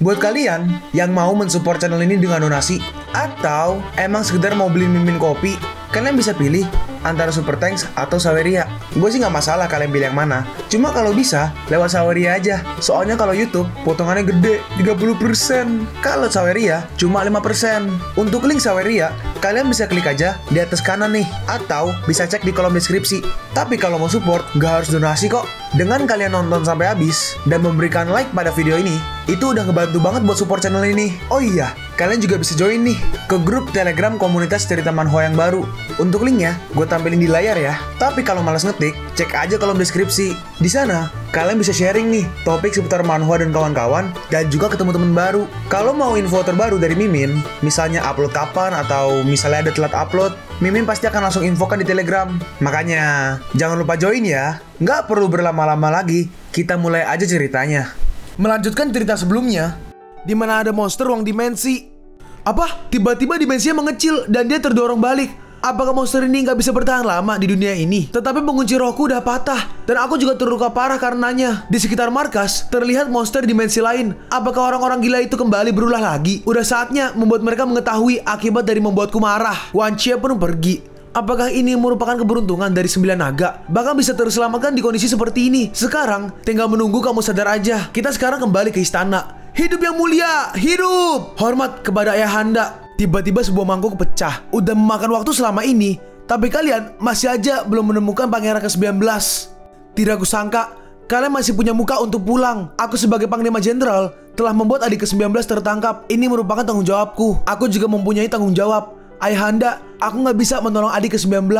Buat kalian yang mau mensupport channel ini dengan donasi, atau emang sekedar mau beli Mimin kopi, kalian bisa pilih antara Super Thanks atau Saweria. Gue sih nggak masalah kalian pilih yang mana. Cuma kalau bisa, lewat Saweria aja. Soalnya kalau YouTube, potongannya gede, 30%. Kalau Saweria, cuma 5%. Untuk link Saweria, kalian bisa klik aja di atas kanan nih. Atau bisa cek di kolom deskripsi. Tapi kalau mau support, nggak harus donasi kok. Dengan kalian nonton sampai habis, dan memberikan like pada video ini, itu udah ngebantu banget buat support channel ini. Oh iya, kalian juga bisa join nih ke grup Telegram komunitas cerita manhwa yang baru. Untuk linknya, gue tampilin di layar ya. Tapi kalau malas ngetik, cek aja kolom deskripsi. Di sana, kalian bisa sharing nih topik seputar manhwa dan kawan-kawan, dan juga ketemu teman baru. Kalau mau info terbaru dari Mimin, misalnya upload kapan atau misalnya ada telat upload, Mimin pasti akan langsung infokan di Telegram. Makanya, jangan lupa join ya. Nggak perlu berlama-lama lagi, kita mulai aja ceritanya. Melanjutkan cerita sebelumnya, di mana ada monster ruang dimensi. Apa? Tiba-tiba dimensinya mengecil dan dia terdorong balik. Apakah monster ini nggak bisa bertahan lama di dunia ini? Tetapi pengunci rohku udah patah, dan aku juga terluka parah karenanya. Di sekitar markas, terlihat monster dimensi lain. Apakah orang-orang gila itu kembali berulah lagi? Udah saatnya membuat mereka mengetahui akibat dari membuatku marah. Wan Chie pun pergi. Apakah ini merupakan keberuntungan dari 9 naga? Bahkan bisa terselamatkan di kondisi seperti ini. Sekarang, tinggal menunggu kamu sadar aja. Kita sekarang kembali ke istana. Hidup yang mulia, hidup! Hormat kepada ayahanda. Tiba-tiba sebuah mangkuk pecah. Udah memakan waktu selama ini, tapi kalian masih aja belum menemukan pangeran ke-19. Tidak kusangka, kalian masih punya muka untuk pulang. Aku sebagai Panglima Jenderal telah membuat adik ke-19 tertangkap. Ini merupakan tanggung jawabku. Aku juga mempunyai tanggung jawab. Ayahanda, aku nggak bisa menolong adik ke-19.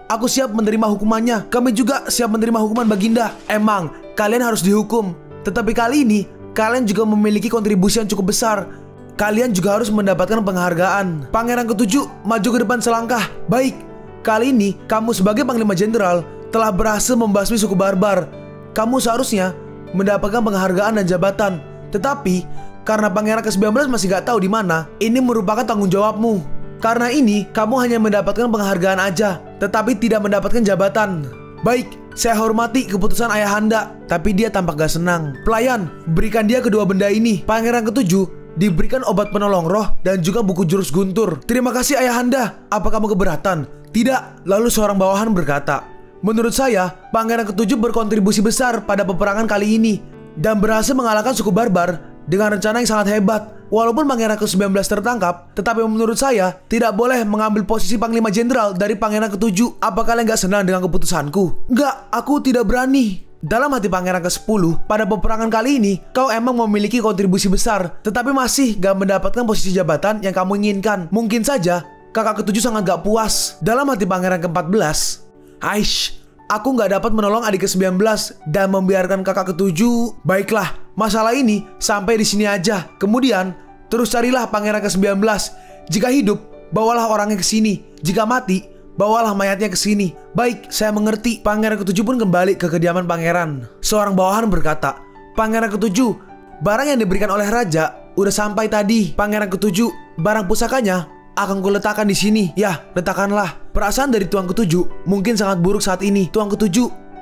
Aku siap menerima hukumannya. Kami juga siap menerima hukuman Baginda. Emang, kalian harus dihukum. Tetapi kali ini, kalian juga memiliki kontribusi yang cukup besar. Kalian juga harus mendapatkan penghargaan. Pangeran ke-7 maju ke depan selangkah. Baik, kali ini kamu sebagai Panglima Jenderal telah berhasil membasmi suku barbar. Kamu seharusnya mendapatkan penghargaan dan jabatan. Tetapi, karena Pangeran ke-19 masih gak tahu di mana, ini merupakan tanggung jawabmu. Karena ini, kamu hanya mendapatkan penghargaan aja, tetapi tidak mendapatkan jabatan. Baik, saya hormati keputusan ayahanda, tapi dia tampak gak senang. Pelayan, berikan dia kedua benda ini. Pangeran ke-7 diberikan obat penolong roh dan juga buku jurus guntur. Terima kasih ayahanda. Apa kamu keberatan? Tidak. Lalu seorang bawahan berkata, menurut saya, Pangeran ke-7 berkontribusi besar pada peperangan kali ini dan berhasil mengalahkan suku barbar dengan rencana yang sangat hebat. Walaupun Pangeran ke-19 tertangkap, tetapi menurut saya tidak boleh mengambil posisi Panglima Jenderal dari Pangeran ke-7. Apa kalian gak senang dengan keputusanku? Enggak, aku tidak berani. Dalam hati Pangeran ke-10, pada peperangan kali ini, kau emang memiliki kontribusi besar, tetapi masih gak mendapatkan posisi jabatan yang kamu inginkan. Mungkin saja, kakak ke-7 sangat gak puas. Dalam hati Pangeran ke-14, Aish, aku gak dapat menolong adik ke-19 dan membiarkan kakak ke-7. Baiklah, masalah ini sampai di sini aja. Kemudian, terus carilah Pangeran ke-19. Jika hidup, bawalah orangnya ke sini. Jika mati, bawalah mayatnya ke sini. Baik, saya mengerti. Pangeran ke-7 pun kembali ke kediaman pangeran. Seorang bawahan berkata, Pangeran ke-7, barang yang diberikan oleh raja udah sampai tadi. Pangeran ke-7, barang pusakanya akan kuletakkan di sini. Ya, letakkanlah. Perasaan dari Tuan ke-7 mungkin sangat buruk saat ini. Tuan ke-7,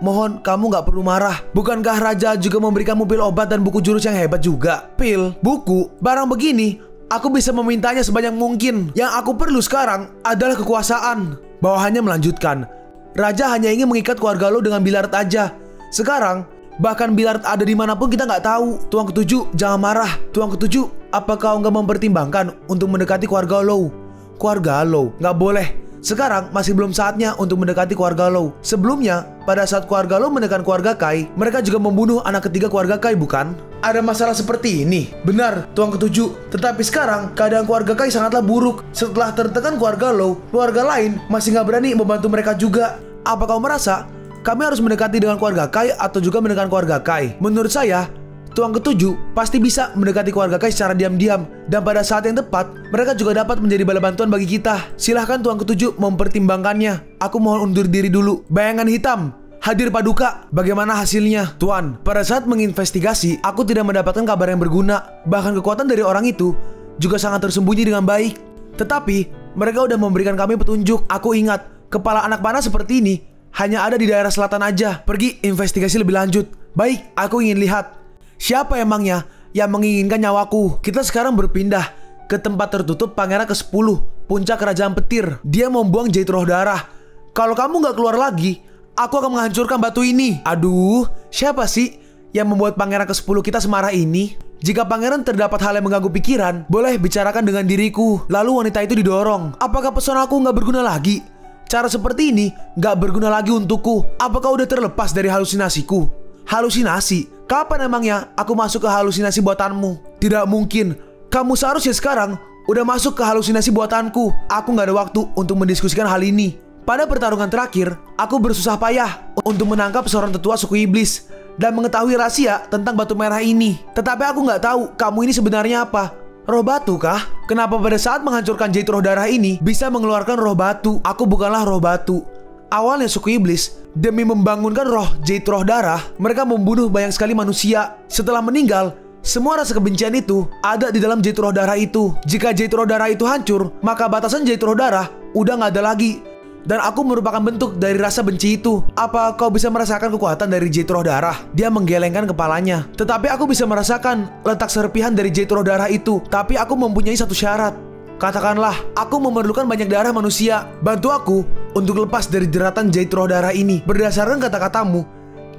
mohon kamu gak perlu marah. Bukankah raja juga memberikanmu pil obat dan buku jurus yang hebat juga? Pil, buku, barang begini, aku bisa memintanya sebanyak mungkin. Yang aku perlu sekarang adalah kekuasaan. Bawahannya melanjutkan, raja hanya ingin mengikat keluarga lo dengan Bilard aja. Sekarang, bahkan Bilard ada dimanapun kita nggak tahu. Tuan ke-7, jangan marah. Tuan ke-7, apa kau nggak mempertimbangkan untuk mendekati keluarga lo? Keluarga lo? Nggak boleh. Sekarang masih belum saatnya untuk mendekati keluarga lo. Sebelumnya, pada saat keluarga lo menekan keluarga Kai, mereka juga membunuh anak ketiga keluarga Kai, bukan? Ada masalah seperti ini. Benar, Tuan ke-7. Tetapi sekarang, keadaan keluarga Kai sangatlah buruk. Setelah tertekan keluarga lo, keluarga lain masih nggak berani membantu mereka juga. Apa kau merasa kami harus mendekati dengan keluarga Kai atau juga menekan keluarga Kai? Menurut saya, Tuan ke-7 pasti bisa mendekati keluarga Kai secara diam-diam. Dan pada saat yang tepat, mereka juga dapat menjadi bala bantuan bagi kita. Silahkan Tuan ke-7 mempertimbangkannya. Aku mohon undur diri dulu. Bayangan hitam, hadir paduka. Bagaimana hasilnya? Tuan, pada saat menginvestigasi, aku tidak mendapatkan kabar yang berguna. Bahkan kekuatan dari orang itu juga sangat tersembunyi dengan baik. Tetapi, mereka udah memberikan kami petunjuk. Aku ingat, kepala anak panah seperti ini hanya ada di daerah selatan aja. Pergi investigasi lebih lanjut. Baik, aku ingin lihat. Siapa emangnya yang menginginkan nyawaku. Kita sekarang berpindah ke tempat tertutup pangeran ke-10, puncak kerajaan petir. Dia membuang jait roh darah. Kalau kamu gak keluar lagi, aku akan menghancurkan batu ini. Aduh, siapa sih yang membuat pangeran ke-10 kita semarah ini? Jika pangeran terdapat hal yang mengganggu pikiran, boleh bicarakan dengan diriku. Lalu wanita itu didorong. Apakah pesonaku gak berguna lagi? Cara seperti ini gak berguna lagi untukku. Apakah udah terlepas dari halusinasiku? Halusinasi? Kapan emangnya aku masuk ke halusinasi buatanmu? Tidak mungkin. Kamu seharusnya sekarang udah masuk ke halusinasi buatanku. Aku gak ada waktu untuk mendiskusikan hal ini. Pada pertarungan terakhir, aku bersusah payah untuk menangkap seorang tetua suku iblis dan mengetahui rahasia tentang batu merah ini. Tetapi aku gak tahu kamu ini sebenarnya apa. Roh batu kah? Kenapa pada saat menghancurkan jait roh darah ini bisa mengeluarkan roh batu? Aku bukanlah roh batu. Awalnya suku iblis, demi membangunkan roh jait roh darah, mereka membunuh banyak sekali manusia. Setelah meninggal, semua rasa kebencian itu ada di dalam jait roh darah itu. Jika jait roh darah itu hancur, maka batasan jait roh darah udah gak ada lagi. Dan aku merupakan bentuk dari rasa benci itu. Apa kau bisa merasakan kekuatan dari jait roh darah? Dia menggelengkan kepalanya. Tetapi aku bisa merasakan letak serpihan dari jait roh darah itu. Tapi aku mempunyai satu syarat. Katakanlah, aku memerlukan banyak darah manusia. Bantu aku untuk lepas dari jeratan jait roh darah ini. Berdasarkan kata-katamu,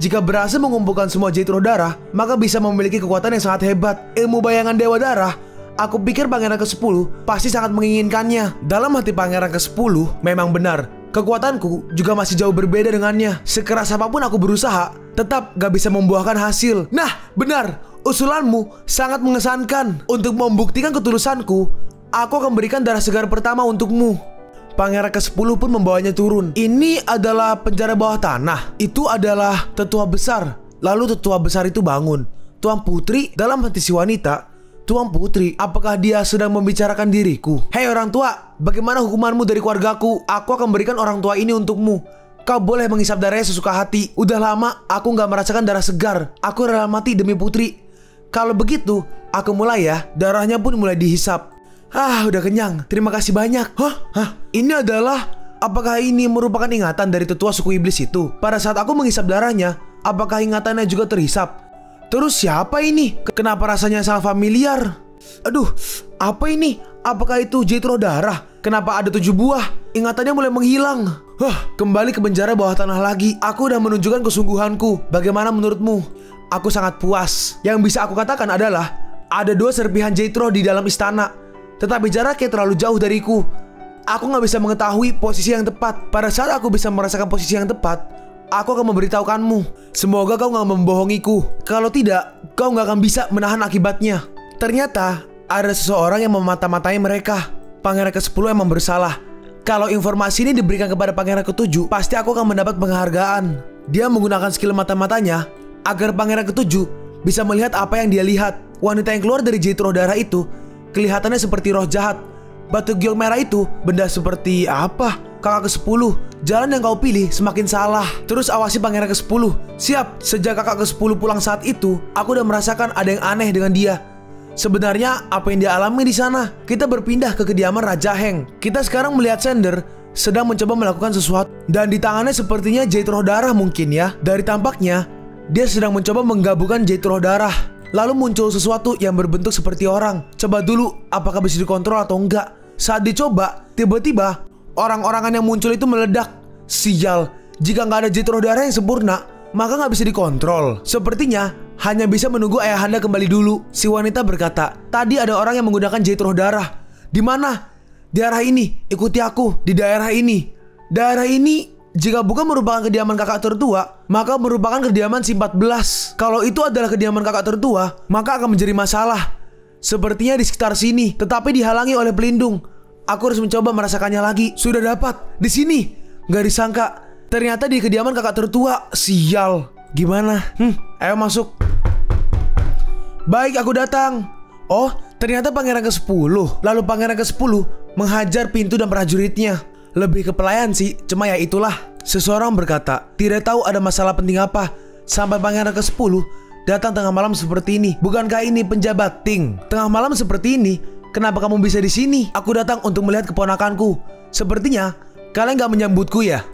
jika berhasil mengumpulkan semua jait roh darah, maka bisa memiliki kekuatan yang sangat hebat. Ilmu bayangan dewa darah. Aku pikir pangeran ke-10 pasti sangat menginginkannya. Dalam hati pangeran ke-10 memang benar, kekuatanku juga masih jauh berbeda dengannya. Sekeras apapun aku berusaha, tetap gak bisa membuahkan hasil. Nah, benar, usulanmu sangat mengesankan. Untuk membuktikan ketulusanku, aku akan berikan darah segar pertama untukmu. Pangeran ke-10 pun membawanya turun. Ini adalah penjara bawah tanah. Itu adalah tetua besar. Lalu tetua besar itu bangun. Tuan Putri, dalam hati si wanita, Tuan Putri, apakah dia sedang membicarakan diriku? Hei orang tua, bagaimana hukumanmu dari keluargaku? Aku akan berikan orang tua ini untukmu. Kau boleh menghisap darahnya sesuka hati. Udah lama aku gak merasakan darah segar. Aku rela mati demi Putri. Kalau begitu, aku mulai ya. Darahnya pun mulai dihisap. Udah kenyang. Terima kasih banyak. Hah? Ini adalah... Apakah ini merupakan ingatan dari tetua suku iblis itu? Pada saat aku menghisap darahnya, apakah ingatannya juga terhisap? Terus siapa ini? Kenapa rasanya sangat familiar? Aduh, apa ini? Apakah itu jait roh darah? Kenapa ada 7 buah? Ingatannya mulai menghilang. Kembali ke penjara bawah tanah lagi. Aku udah menunjukkan kesungguhanku. Bagaimana menurutmu? Aku sangat puas. Yang bisa aku katakan adalah ada 2 serpihan jait roh di dalam istana, tetapi jaraknya terlalu jauh dariku. Aku gak bisa mengetahui posisi yang tepat. Pada saat aku bisa merasakan posisi yang tepat, aku akan memberitahukanmu. Semoga kau gak membohongiku. Kalau tidak, kau gak akan bisa menahan akibatnya. Ternyata ada seseorang yang memata-matai mereka. Pangeran ke-10 emang bersalah. Kalau informasi ini diberikan kepada pangeran ke-7, pasti aku akan mendapat penghargaan. Dia menggunakan skill mata-matanya agar pangeran ke-7 bisa melihat apa yang dia lihat. Wanita yang keluar dari jait roh darah itu kelihatannya seperti roh jahat. Batu giok merah itu benda seperti apa? Kakak ke-10, jalan yang kau pilih semakin salah. Terus awasi pangeran ke-10. Siap, sejak kakak ke-10 pulang saat itu, aku udah merasakan ada yang aneh dengan dia. Sebenarnya apa yang dia alami di sana? Kita berpindah ke kediaman Raja Heng. Kita sekarang melihat Sender sedang mencoba melakukan sesuatu, dan di tangannya sepertinya jait roh darah mungkin ya. Dari tampaknya, dia sedang mencoba menggabungkan jait roh darah. Lalu muncul sesuatu yang berbentuk seperti orang. Coba dulu apakah bisa dikontrol atau enggak. Saat dicoba, tiba-tiba orang-orangan yang muncul itu meledak. Sial, jika nggak ada jait roh darah yang sempurna, maka nggak bisa dikontrol. Sepertinya hanya bisa menunggu ayahanda kembali dulu. Si wanita berkata, tadi ada orang yang menggunakan jait roh darah. Di mana? Di arah ini. Ikuti aku. Di daerah ini. Daerah ini, jika bukan merupakan kediaman kakak tertua, maka merupakan kediaman si 14. Kalau itu adalah kediaman kakak tertua, maka akan menjadi masalah. Sepertinya di sekitar sini, tetapi dihalangi oleh pelindung. Aku harus mencoba merasakannya lagi. Sudah dapat, di sini. Gak disangka, ternyata di kediaman kakak tertua. Sial, gimana? Ayo masuk. Baik, aku datang. Oh, ternyata pangeran ke-10. Lalu pangeran ke-10 menghajar pintu dan prajuritnya. Lebih ke pelayan sih, cuma ya itulah. Seseorang berkata, tidak tahu ada masalah penting apa sampai pangeran ke-10 datang tengah malam seperti ini. Bukankah ini penjabat Ting? Tengah malam seperti ini, kenapa kamu bisa di sini? Aku datang untuk melihat keponakanku. Sepertinya kalian gak menyambutku ya?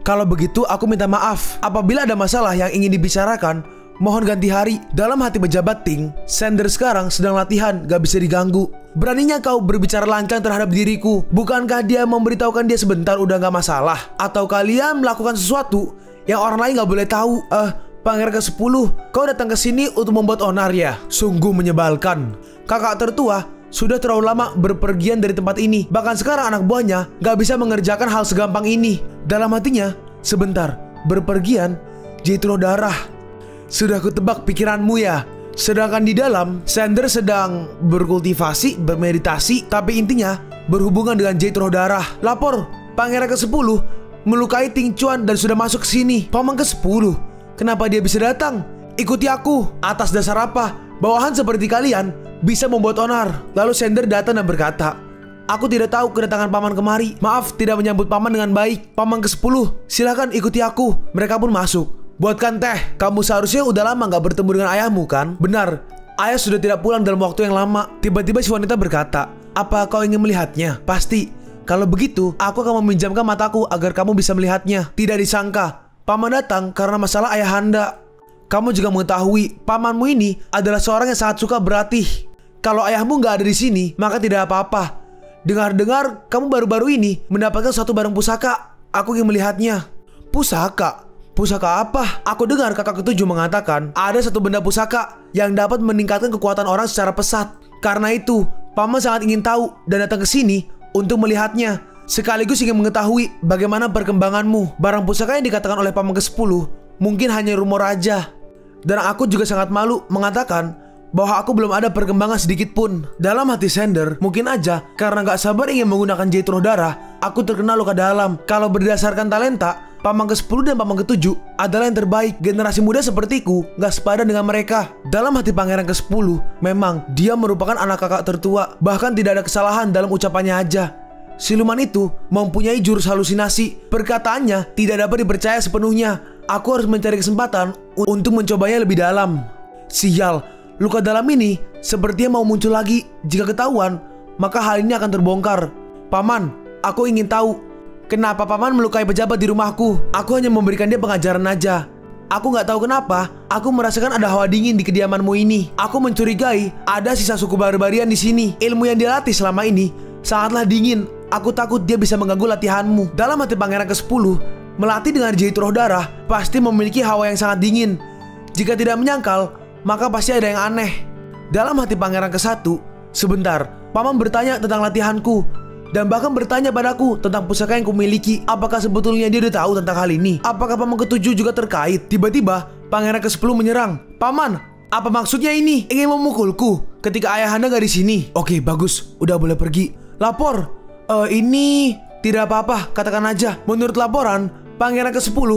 Kalau begitu aku minta maaf. Apabila ada masalah yang ingin dibicarakan, mohon ganti hari. Dalam hati pejabat Ting, Sander sekarang sedang latihan, gak bisa diganggu. Beraninya kau berbicara lancang terhadap diriku? Bukankah dia memberitahukan dia sebentar udah gak masalah? Atau kalian melakukan sesuatu yang orang lain gak boleh tahu? Pangeran ke-10, kau datang ke sini untuk membuat onar ya? Sungguh menyebalkan. Kakak tertua sudah terlalu lama berpergian dari tempat ini. Bahkan sekarang anak buahnya gak bisa mengerjakan hal segampang ini. Dalam hatinya, sebentar, berpergian? Jethro darah. Sudah kutebak pikiranmu ya. Sedangkan di dalam, Sander sedang berkultivasi, bermeditasi, tapi intinya berhubungan dengan Jethro darah. Lapor, Pangeran ke-10 melukai Ting Chuan dan sudah masuk ke sini. Paman ke-10, kenapa dia bisa datang? Ikuti aku. Atas dasar apa? Bawahan seperti kalian bisa membuat onar. Lalu Sander datang dan berkata, aku tidak tahu kedatangan paman kemari. Maaf tidak menyambut paman dengan baik. Paman ke-10, silakan ikuti aku. Mereka pun masuk. Buatkan teh. Kamu seharusnya udah lama gak bertemu dengan ayahmu kan? Benar, ayah sudah tidak pulang dalam waktu yang lama. Tiba-tiba si wanita berkata, apa kau ingin melihatnya? Pasti. Kalau begitu, aku akan meminjamkan mataku agar kamu bisa melihatnya. Tidak disangka, paman datang karena masalah ayahanda. Kamu juga mengetahui, pamanmu ini adalah seorang yang sangat suka berlatih. Kalau ayahmu gak ada di sini, maka tidak apa-apa. Dengar-dengar, kamu baru-baru ini mendapatkan suatu barang pusaka. Aku ingin melihatnya. Pusaka? Pusaka apa? Aku dengar kakak ke-7 mengatakan ada satu benda pusaka yang dapat meningkatkan kekuatan orang secara pesat. Karena itu, paman sangat ingin tahu dan datang ke sini untuk melihatnya. Sekaligus ingin mengetahui bagaimana perkembanganmu. Barang pusaka yang dikatakan oleh paman ke-10 mungkin hanya rumor aja. Dan aku juga sangat malu mengatakan bahwa aku belum ada perkembangan sedikit pun. Dalam hati Sander, mungkin aja karena gak sabar ingin menggunakan Jethro darah, aku terkena luka dalam. Kalau berdasarkan talenta, paman ke-10 dan paman ke-7 adalah yang terbaik. Generasi muda sepertiku gak sepadan dengan mereka. Dalam hati pangeran ke-10, memang dia merupakan anak kakak tertua. Bahkan tidak ada kesalahan dalam ucapannya aja. Siluman itu mempunyai jurus halusinasi. Perkataannya tidak dapat dipercaya sepenuhnya. Aku harus mencari kesempatan untuk mencobanya lebih dalam. Sial, luka dalam ini sepertinya mau muncul lagi. Jika ketahuan, maka hal ini akan terbongkar. Paman, aku ingin tahu kenapa paman melukai pejabat di rumahku. Aku hanya memberikan dia pengajaran aja. Aku gak tahu kenapa, aku merasakan ada hawa dingin di kediamanmu ini. Aku mencurigai ada sisa suku barbarian di sini. Ilmu yang dia latih selama ini sangatlah dingin. Aku takut dia bisa mengganggu latihanmu. Dalam hati pangeran ke-10, melatih dengan Jethro darah pasti memiliki hawa yang sangat dingin. Jika tidak menyangkal, maka pasti ada yang aneh. Dalam hati pangeran ke-1, sebentar, paman bertanya tentang latihanku dan bahkan bertanya padaku tentang pusaka yang kumiliki. Apakah sebetulnya dia udah tahu tentang hal ini? Apakah paman ke-7 juga terkait? Tiba-tiba pangeran ke-10 menyerang. Paman, apa maksudnya ini? Ingin memukulku ketika ayahanda gak di sini? Oke, bagus, udah boleh pergi. Lapor. Ini tidak apa-apa, katakan aja. Menurut laporan, pangeran ke-10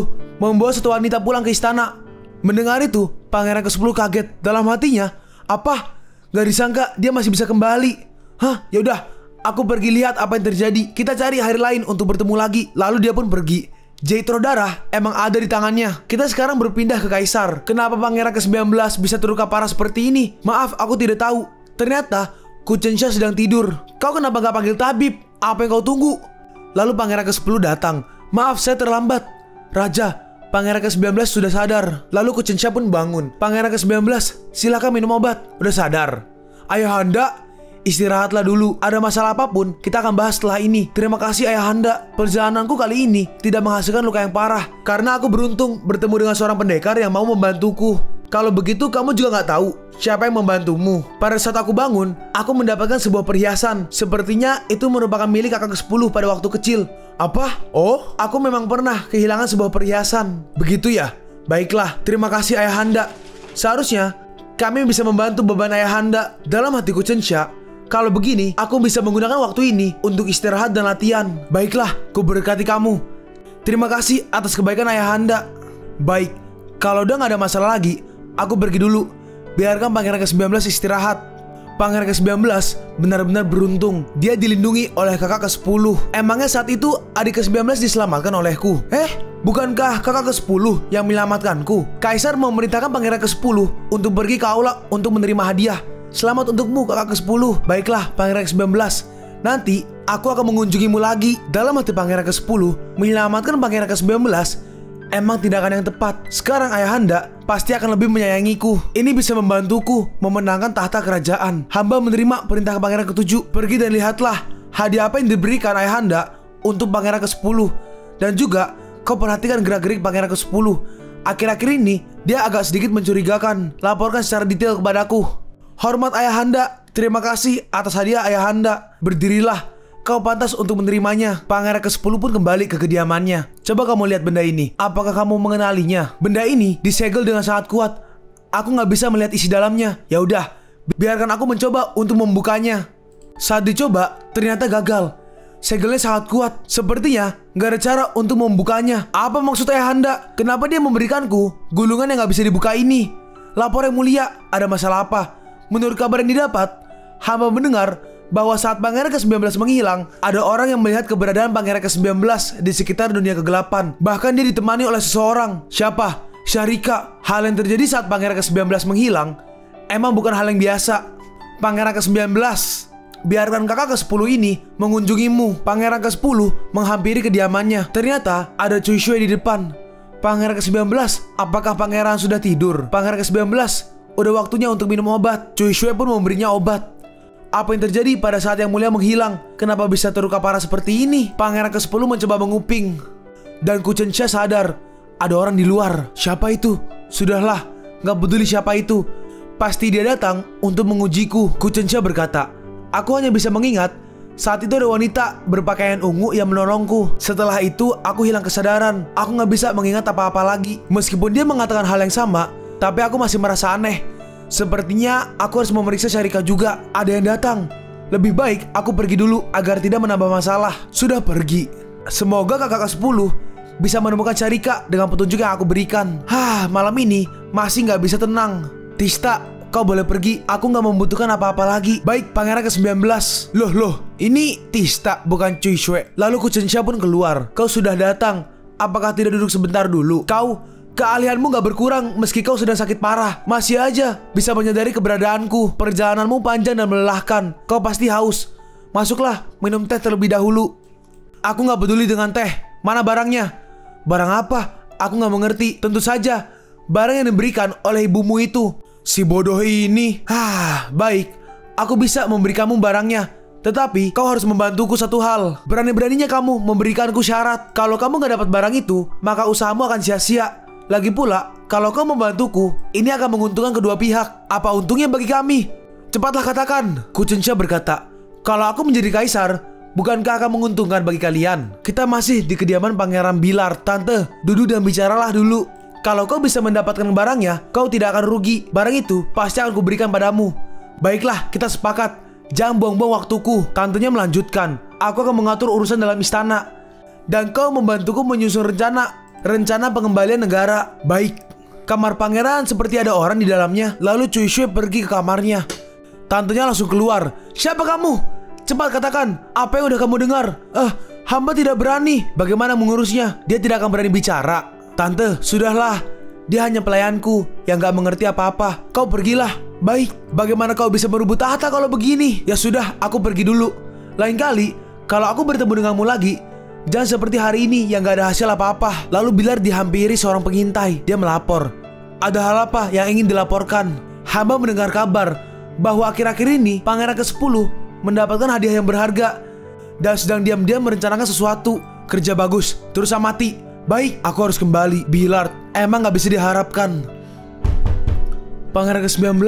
membawa satu wanita pulang ke istana. Mendengar itu, pangeran ke-10 kaget. Dalam hatinya, apa? Gak disangka dia masih bisa kembali. Hah, yaudah, aku pergi lihat apa yang terjadi. Kita cari hari lain untuk bertemu lagi. Lalu dia pun pergi. Jethro darah emang ada di tangannya. Kita sekarang berpindah ke Kaisar. Kenapa pangeran ke-19 bisa terluka parah seperti ini? Maaf, aku tidak tahu. Ternyata Ku Chensha sedang tidur. Kau kenapa gak panggil tabib? Apa yang kau tunggu? Lalu pangeran ke-10 datang. Maaf, saya terlambat. Raja, pangeran ke-19 sudah sadar. Lalu Ku Chensha pun bangun. Pangeran ke-19, silakan minum obat. Udah sadar? Ayahanda, istirahatlah dulu. Ada masalah apapun, kita akan bahas setelah ini. Terima kasih ayahanda. Perjalananku kali ini tidak menghasilkan luka yang parah karena aku beruntung bertemu dengan seorang pendekar yang mau membantuku. Kalau begitu kamu juga gak tahu siapa yang membantumu. Pada saat aku bangun, aku mendapatkan sebuah perhiasan. Sepertinya itu merupakan milik kakak ke-10 pada waktu kecil. Apa? Oh, aku memang pernah kehilangan sebuah perhiasan. Begitu ya? Baiklah, terima kasih ayahanda. Seharusnya kami bisa membantu beban ayahanda. Dalam hatiku Chensha, kalau begini, aku bisa menggunakan waktu ini untuk istirahat dan latihan. Baiklah, ku berkati kamu. Terima kasih atas kebaikan ayahanda. Baik, kalau udah gak ada masalah lagi, aku pergi dulu. Biarkan pangeran ke-19 istirahat. Pangeran ke-19 benar-benar beruntung. Dia dilindungi oleh kakak ke-10. Emangnya saat itu adik ke-19 diselamatkan olehku? Bukankah kakak ke-10 yang menyelamatkanku? Kaisar memerintahkan pangeran ke-10 untuk pergi ke aula untuk menerima hadiah. Selamat untukmu kakak ke-10. Baiklah pangeran ke-19, nanti aku akan mengunjungimu lagi. Dalam hati pangeran ke-10 menyelamatkan pangeran ke-19 emang tindakan yang tepat. Sekarang Ayahanda pasti akan lebih menyayangiku. Ini bisa membantuku memenangkan tahta kerajaan. Hamba menerima perintah pangeran ke-7. Pergi dan lihatlah hadiah apa yang diberikan Ayahanda untuk pangeran ke-10. Dan juga kau perhatikan gerak-gerik pangeran ke-10. Akhir-akhir ini dia agak sedikit mencurigakan. Laporkan secara detail kepadaku. Hormat Ayahanda, terima kasih atas hadiah Ayahanda. Berdirilah, kau pantas untuk menerimanya. Pangeran ke-10 pun kembali ke kediamannya. Coba kamu lihat benda ini. Apakah kamu mengenalinya? Benda ini disegel dengan sangat kuat. Aku nggak bisa melihat isi dalamnya. Ya udah, biarkan aku mencoba untuk membukanya. Saat dicoba, ternyata gagal. Segelnya sangat kuat. Sepertinya nggak ada cara untuk membukanya. Apa maksud Ayahanda? Kenapa dia memberikanku gulungan yang nggak bisa dibuka ini? Lapor yang mulia, ada masalah apa? Menurut kabar yang didapat, hamba mendengar bahwa saat pangeran ke-19 menghilang, ada orang yang melihat keberadaan pangeran ke-19 di sekitar dunia kegelapan. Bahkan dia ditemani oleh seseorang. Siapa? Sharika. Hal yang terjadi saat pangeran ke-19 menghilang emang bukan hal yang biasa. Pangeran ke-19, biarkan kakak ke-10 ini mengunjungimu. Pangeran ke-10 menghampiri kediamannya. Ternyata ada Cui Shui di depan. Pangeran ke-19, apakah pangeran sudah tidur? Pangeran ke-19, udah waktunya untuk minum obat. Cui Shui pun memberinya obat. Apa yang terjadi pada saat yang mulia menghilang? Kenapa bisa terluka parah seperti ini? Pangeran ke-10 mencoba menguping. Dan Ku Chensha sadar ada orang di luar. Siapa itu? Sudahlah, gak peduli siapa itu. Pasti dia datang untuk mengujiku. Ku Chensha berkata, aku hanya bisa mengingat saat itu ada wanita berpakaian ungu yang menolongku. Setelah itu aku hilang kesadaran. Aku gak bisa mengingat apa-apa lagi. Meskipun dia mengatakan hal yang sama, tapi aku masih merasa aneh. Sepertinya aku harus memeriksa Sharika juga. Ada yang datang. Lebih baik aku pergi dulu agar tidak menambah masalah. Sudah pergi. Semoga kakak ke-10 bisa menemukan Sharika dengan petunjuk yang aku berikan. Malam ini masih gak bisa tenang. Tista, kau boleh pergi. Aku gak membutuhkan apa-apa lagi. Baik, pangeran ke-19. Loh, ini Tista bukan Cui Shui. Lalu Ku Chensha pun keluar. Kau sudah datang. Apakah tidak duduk sebentar dulu? Keahlianmu gak berkurang meski kau sedang sakit parah. Masih aja bisa menyadari keberadaanku. Perjalananmu panjang dan melelahkan. Kau pasti haus. Masuklah, minum teh terlebih dahulu. Aku gak peduli dengan teh. Mana barangnya? Barang apa? Aku gak mengerti. Tentu saja barang yang diberikan oleh ibumu itu. Si bodoh ini. Baik, aku bisa memberi kamu barangnya. Tetapi kau harus membantuku satu hal. Berani-beraninya kamu memberikanku syarat. Kalau kamu gak dapat barang itu, maka usahamu akan sia-sia. Lagi pula, kalau kau membantuku, ini akan menguntungkan kedua pihak. Apa untungnya bagi kami? Cepatlah katakan. Ku Chensha berkata, kalau aku menjadi kaisar, bukankah akan menguntungkan bagi kalian? Kita masih di kediaman Pangeran Bilar. Tante, duduk dan bicaralah dulu. Kalau kau bisa mendapatkan barangnya, kau tidak akan rugi. Barang itu pasti akan kuberikan padamu. Baiklah, kita sepakat. Jangan buang-buang waktuku. Tantenya melanjutkan, aku akan mengatur urusan dalam istana. Dan kau membantuku menyusun rencana pengembalian negara. Baik. Kamar pangeran seperti ada orang di dalamnya. Lalu Cui Shui pergi ke kamarnya. Tantenya langsung keluar. Siapa kamu? Cepat katakan, apa yang udah kamu dengar? Hamba tidak berani. Bagaimana mengurusnya? Dia tidak akan berani bicara. Tante, sudahlah. Dia hanya pelayanku yang gak mengerti apa-apa. Kau pergilah. Baik, bagaimana kau bisa merebut tahta kalau begini? Ya sudah, aku pergi dulu. Lain kali, kalau aku bertemu denganmu lagi, jangan seperti hari ini yang gak ada hasil apa-apa. Lalu Bilar dihampiri seorang pengintai. Dia melapor. Ada hal apa yang ingin dilaporkan? Hamba mendengar kabar bahwa akhir-akhir ini Pangeran ke-10 mendapatkan hadiah yang berharga dan sedang diam-diam merencanakan sesuatu. Kerja bagus, terus amati. Baik, aku harus kembali. Bilar, emang gak bisa diharapkan. Pangeran ke-19,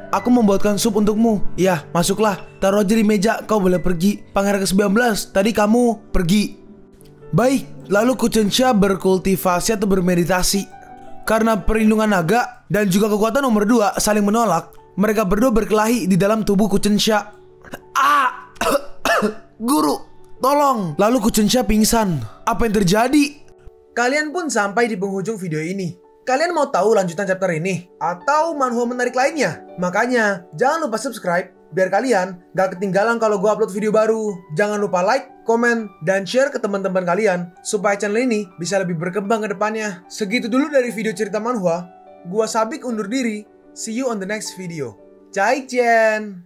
aku membuatkan sup untukmu. Ya, masuklah. Taruh aja di meja, kau boleh pergi. Pangeran ke-19, tadi kamu pergi. Baik, lalu Ku Chensha berkultivasi atau bermeditasi. Karena perlindungan naga dan juga kekuatan nomor 2 saling menolak, mereka berdua berkelahi di dalam tubuh Ku Chensha. Guru, tolong. Lalu Ku Chensha pingsan. Apa yang terjadi? Kalian pun sampai di penghujung video ini. Kalian mau tahu lanjutan chapter ini? Atau manhwa menarik lainnya? Makanya, jangan lupa subscribe biar kalian gak ketinggalan kalau gue upload video baru. Jangan lupa like, komen, dan share ke teman-teman kalian supaya channel ini bisa lebih berkembang ke depannya. Segitu dulu dari video cerita manhwa. Gua Sabik undur diri. See you on the next video. Zaijian.